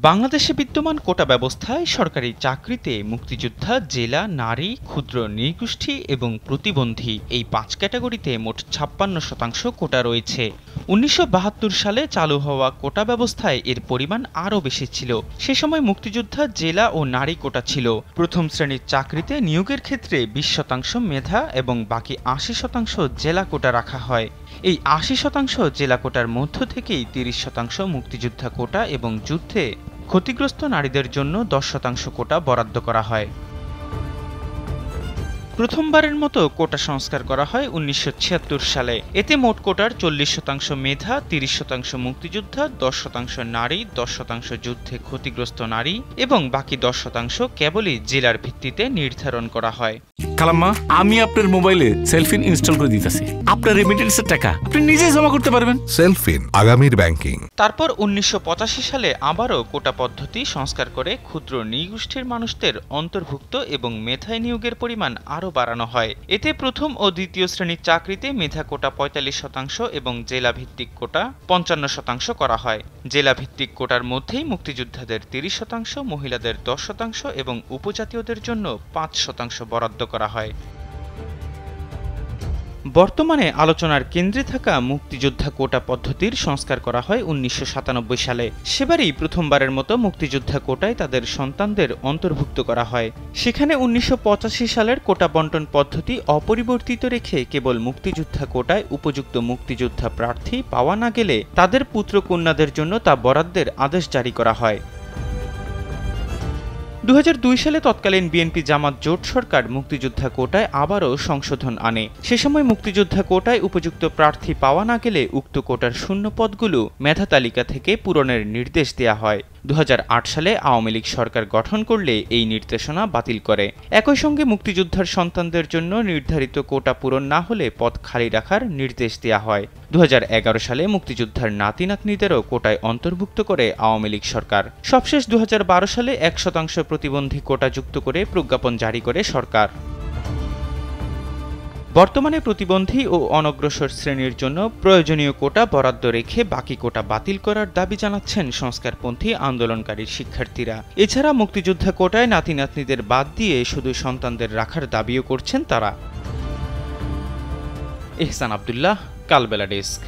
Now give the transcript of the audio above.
বাংলাদেশে বিদ্যমান কোটা ব্যবস্থায় সরকারি চাকরিতে মুক্তিযোদ্ধা, জেলা, নারী, ক্ষুদ্র নৃগোষ্ঠী এবং প্রতিবন্ধী এই ৫ ক্যাটাগরিতে মোট ৫৬% কোটা রয়েছে। ১৯৭২ সালে চালু হওয়া কোটা ব্যবস্থায় এর পরিমাণ আরও বেশি ছিল। সে সময় মুক্তিযোদ্ধা, জেলা ও নারী কোটা ছিল। প্রথম শ্রেণীর চাকরিতে নিয়োগের ক্ষেত্রে ২০% মেধা এবং বাকি ৮০% জেলা কোটা রাখা হয়। এই ৮০% জেলা কোটার মধ্য থেকেই ৩০% মুক্তিযোদ্ধা কোটা এবং যুদ্ধে ক্ষতিগ্রস্ত নারীদের জন্য ১০% কোটা বরাদ্দ করা হয়। প্রথমবারের মতো কোটা সংস্কার করা হয় ১৯৭৬ সালে। এতে মোট কোটার ৪০% মেধা, ৩০% মুক্তিযোদ্ধা, ১০% নারী, ১০% যুদ্ধে ক্ষতিগ্রস্ত নারী এবং বাকি ১০% কেবলই জেলার ভিত্তিতে নির্ধারণ করা হয়। খালাম্মা, আমি আপনার মোবাইলে সেলফিন ইনস্টল করে দিতেছি। আপনার রেমিটেন্সের টাকা আপনি নিজেই জমা করতে পারবেন। সেলফিন, আগামীর ব্যাংকিং। তারপর ১৯৮৫ সালে আবারও কোটা পদ্ধতি সংস্কার করে ক্ষুদ্র নৃগোষ্ঠীর মানুষদের অন্তর্ভুক্ত এবং মেধায় নিয়োগের পরিমাণ আরও বাড়ানো হয়। এতে প্রথম ও দ্বিতীয় শ্রেণীর চাকরিতে মেধা কোটা ৪৫% এবং জেলা ভিত্তিক কোটা ৫৫% করা হয়। জেলা ভিত্তিক কোটার মধ্যেই মুক্তিযোদ্ধাদের ৩০%, মহিলাদের ১০% এবং উপজাতীয়দের জন্য ৫% বরাদ্দ করা হয়। বর্তমানে আলোচনার কেন্দ্রে থাকা মুক্তিযোদ্ধা কোটা পদ্ধতির সংস্কার করা হয় ১৯৯৭ সালে। সেবারই প্রথমবারের মতো মুক্তিযোদ্ধা কোটায় তাদের সন্তানদের অন্তর্ভুক্ত করা হয়। সেখানে ১৯৮৫ সালের কোটা বন্টন পদ্ধতি অপরিবর্তিত রেখে কেবল মুক্তিযোদ্ধা কোটায় উপযুক্ত মুক্তিযোদ্ধা প্রার্থী পাওয়া না গেলে তাদের পুত্র কন্যাদের জন্য তা বরাদ্দের আদেশ জারি করা হয়। ২০০২ সালে তৎকালীন বিএনপি-জামাত জোট সরকার মুক্তিযোদ্ধা কোটায় আবারও সংশোধন আনে। সে সময় মুক্তিযোদ্ধা কোটায় উপযুক্ত প্রার্থী পাওয়া না গেলে উক্ত কোটার শূন্য পদগুলো মেধা তালিকা থেকে পূরণের নির্দেশ দেয়া হয়। ২০০৮ সালে আওয়ামী লীগ সরকার গঠন করলে এই নির্দেশনা বাতিল করে। একই সঙ্গে মুক্তিযোদ্ধার সন্তানদের জন্য নির্ধারিত কোটা পূরণ না হলে পদ খালি রাখার নির্দেশ দেয়া হয়। ২০১১ সালে মুক্তিযোদ্ধার নাতি নাতনিদেরও কোটায় অন্তর্ভুক্ত করে আওয়ামী লীগ সরকার। সবশেষ ২০১২ সালে ১% প্রতিবন্ধী কোটা যুক্ত করে প্রজ্ঞাপন জারি করে সরকার। বর্তমানে প্রতিবন্ধী ও অনগ্রসর শ্রেণীর জন্য প্রয়োজনীয় কোটা বরাদ্দ রেখে বাকি কোটা বাতিল করার দাবি জানাচ্ছেন সংস্কারপন্থী আন্দোলনকারী শিক্ষার্থীরা। এছাড়া মুক্তিযোদ্ধা কোটায় নাতি নাতনিদের বাদ দিয়ে শুধু সন্তানদের রাখার দাবিও করছেন তারা। এহসান আব্দুল্লাহ, কালবেলা ডেস্ক।